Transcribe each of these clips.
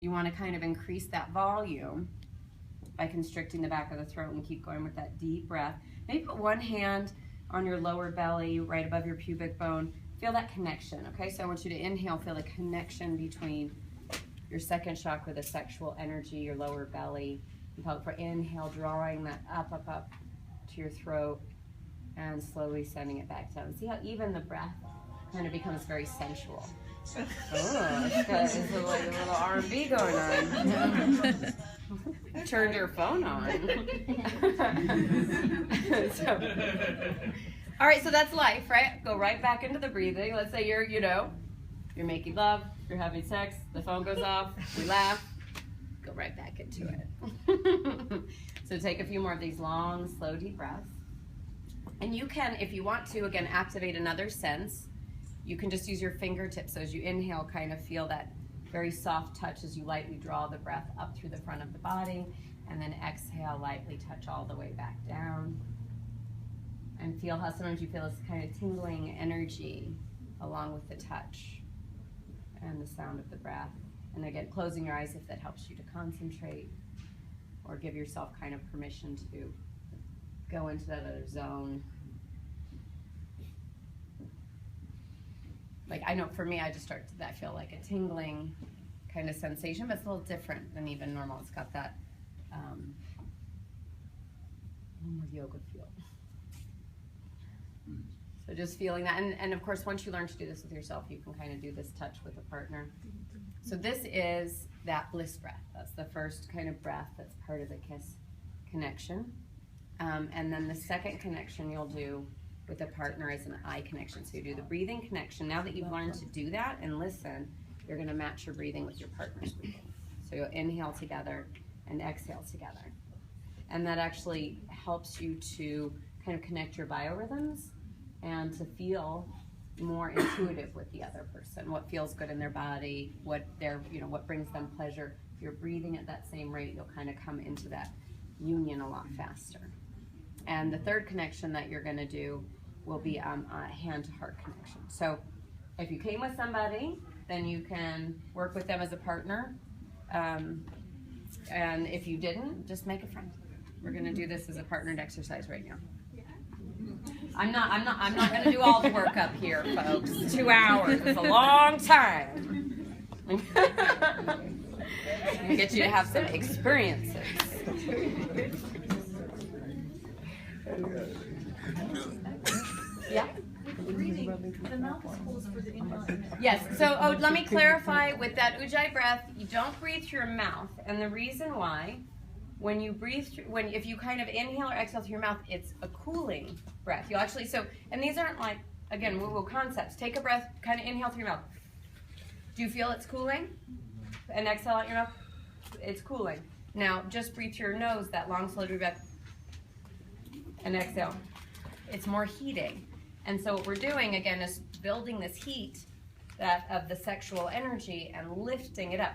You want to kind of increase that volume by constricting the back of the throat and keep going with that deep breath. Maybe put one hand on your lower belly, right above your pubic bone. Feel that connection, okay? So I want you to inhale, feel the connection between your second chakra, the sexual energy, your lower belly. You felt for inhale, drawing that up to your throat and slowly sending it back down. See how even the breath kind of becomes very sensual. Oh, it's a little R&B going on. Turned your phone on. All right, so that's life, right? Go right back into the breathing. Let's say you're making love, you're having sex, the phone goes off, we laugh, go right back into it. So take a few more of these long, slow, deep breaths. And you can, if you want to, again, activate another sense. You can just use your fingertips. So as you inhale, kind of feel that very soft touch as you lightly draw the breath up through the front of the body. And then exhale, lightly touch all the way back down. And feel how sometimes you feel this kind of tingling energy along with the touch and the sound of the breath. And again, closing your eyes if that helps you to concentrate, or give yourself kind of permission to go into that other zone. Like, I know for me, I just start to that feel like a tingling kind of sensation, but it's a little different than even normal. It's got that a little more yoga feel. So just feeling that, and of course, once you learn to do this with yourself, you can kind of do this touch with a partner. So this is that bliss breath. That's the first kind of breath that's part of the kiss connection. And then the second connection you'll do with a partner is an eye connection. So you do the breathing connection. Now that you've learned to do that and listen, you're going to match your breathing with your partner's breathing. So you'll inhale together and exhale together. And that actually helps you to kind of connect your biorhythms and to feel more intuitive with the other person, what feels good in their body, what brings them pleasure. If you're breathing at that same rate, you'll kind of come into that union a lot faster. And the third connection that you're going to do will be a hand-to-heart connection. So if you came with somebody, then you can work with them as a partner. And if you didn't, just make a friend. We're going to do this as a partnered exercise right now. I'm not going to do all the work up here, folks. 2 hours is a long time. I'll get you to have some experiences. Yeah. The mouth is closed for the inhale. Yes. So, let me clarify with that Ujjayi breath. You don't breathe through your mouth, and the reason why, when you breathe through, if you kind of inhale or exhale through your mouth, it's a cooling breath. You actually and these aren't like, again, woo-woo concepts. Take a breath, kind of inhale through your mouth. Do you feel it's cooling? And exhale out your mouth. It's cooling. Now, just breathe through your nose. That long, slow breath, and exhale. It's more heating. And so what we're doing, again, is building this heat of the sexual energy and lifting it up.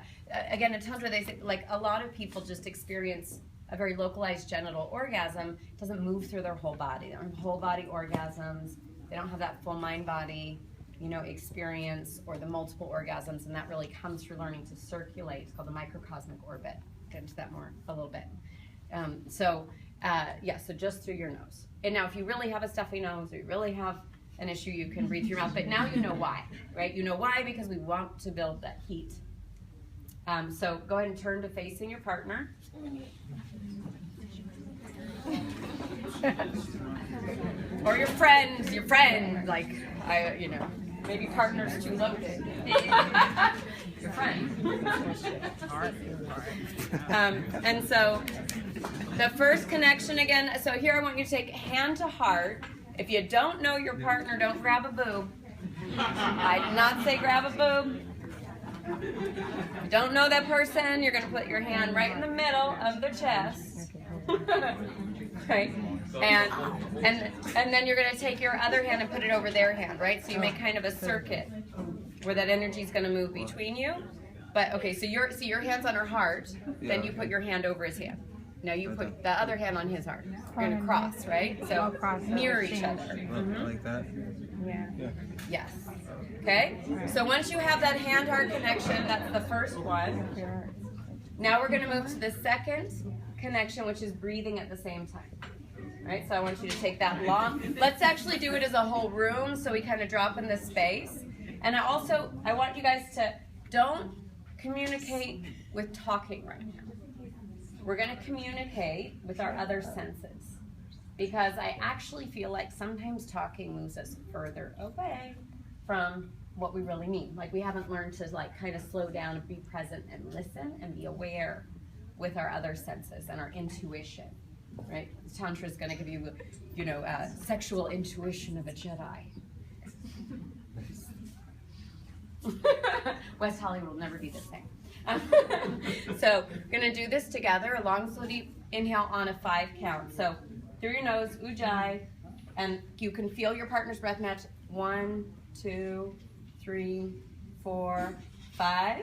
Again, in Tantra, they say, like, a lot of people just experience a very localized genital orgasm. It doesn't move through their whole body. They don't have whole body orgasms. They don't have that full mind-body, experience, or the multiple orgasms, and that really comes through learning to circulate. It's called the microcosmic orbit. Get into that more a little bit. So just through your nose. And now if you really have a stuffy nose or you really have an issue, you can breathe through your mouth. But now you know why, right? You know why, because we want to build that heat. So go ahead and turn to facing your partner. Or your friend, like, maybe partner's too loaded. Your friend. And so the first connection again, so here I want you to take hand to heart. If you don't know your partner, don't grab a boob. I did not say grab a boob. If you don't know that person, you're going to put your hand right in the middle of the chest. Right? And then you're going to take your other hand and put it over their hand, right? So you make kind of a circuit where that energy is going to move between you. But okay, so your hand's on her heart, then you put your hand over his hand. Now you put the other hand on his heart. You're going to cross, right? So mirror each other. Like that? Yeah. Yes. Okay? So once you have that hand-heart connection, that's the first one. Now we're going to move to the second connection, which is breathing at the same time. Right? So I want you to take that long. Let's actually do it as a whole room so we kind of drop in this space. And I want you guys to don't communicate with talking right now. We're going to communicate with our other senses, because I actually feel like sometimes talking moves us further away from what we really mean. Like we haven't learned to like kind of slow down and be present and listen and be aware with our other senses and our intuition, right? Tantra is going to give you, sexual intuition of a Jedi. West Hollywood will never be the same. So we're going to do this together, a long, slow, deep inhale on a 5 count. So through your nose, ujjayi, and you can feel your partner's breath match. 1, 2, 3, 4, 5.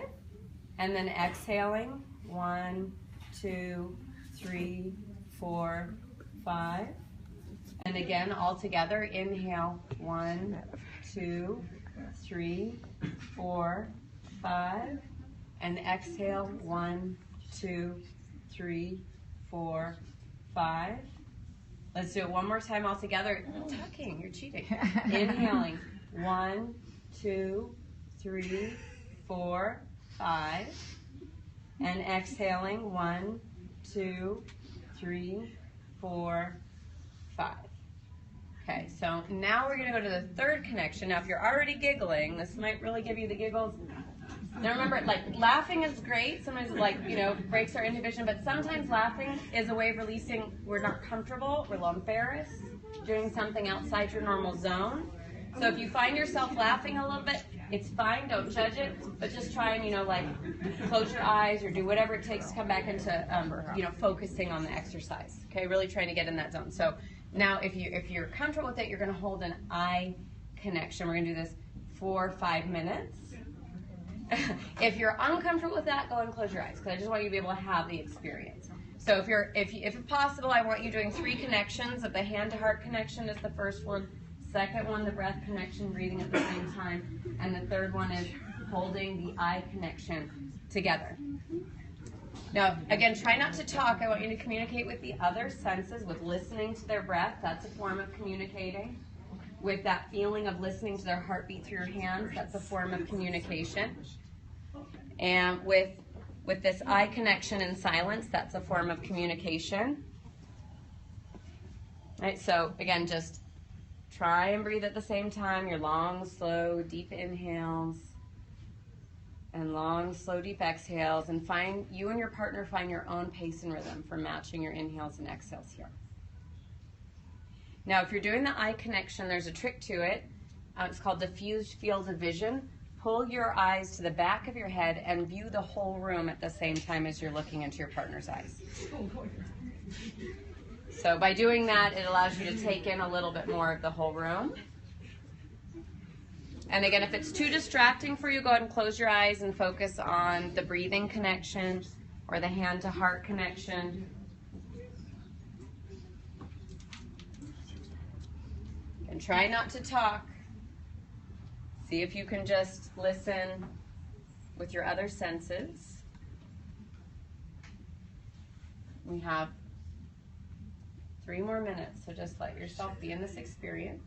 And then exhaling. 1, 2, 3, 4, 5. And again, all together, inhale. 1, 2, 3, 4, 5. And exhale, 1, 2, 3, 4, 5. Let's do it one more time all together. You're tucking, you're cheating. Inhaling, 1, 2, 3, 4, 5. And exhaling, 1, 2, 3, 4, 5. Okay, so now we're going to go to the third connection. Now, if you're already giggling, this might really give you the giggles. Now remember, like, laughing is great. Sometimes it, breaks our inhibition, but sometimes laughing is a way of releasing, we're not comfortable, we're a little embarrassed, doing something outside your normal zone. So if you find yourself laughing a little bit, it's fine, don't judge it, but just try and, close your eyes or do whatever it takes to come back into, focusing on the exercise. Okay, really trying to get in that zone. So now if you're comfortable with it, you're going to hold an eye connection. We're going to do this for 5 minutes. If you're uncomfortable with that, go ahead and close your eyes, because I just want you to be able to have the experience. So if possible, I want you doing 3 connections. Of the hand-to-heart connection is the first one. Second one, the breath connection, breathing at the same time. And the third one is holding the eye connection together. Now, again, try not to talk. I want you to communicate with the other senses, with listening to their breath. That's a form of communicating. With that feeling of listening to their heartbeat through your hands, that's a form of communication. And with this eye connection in silence, that's a form of communication. All right, so again, just try and breathe at the same time. Your long, slow, deep inhales and long, slow, deep exhales. And you and your partner find your own pace and rhythm for matching your inhales and exhales here. Now, if you're doing the eye connection, there's a trick to it. It's called diffused field of vision. Pull your eyes to the back of your head and view the whole room at the same time as you're looking into your partner's eyes. So by doing that, it allows you to take in a little bit more of the whole room. And again, if it's too distracting for you, go ahead and close your eyes and focus on the breathing connection or the hand-to-heart connection. And try not to talk. See if you can just listen with your other senses. We have 3 more minutes, so just let yourself be in this experience.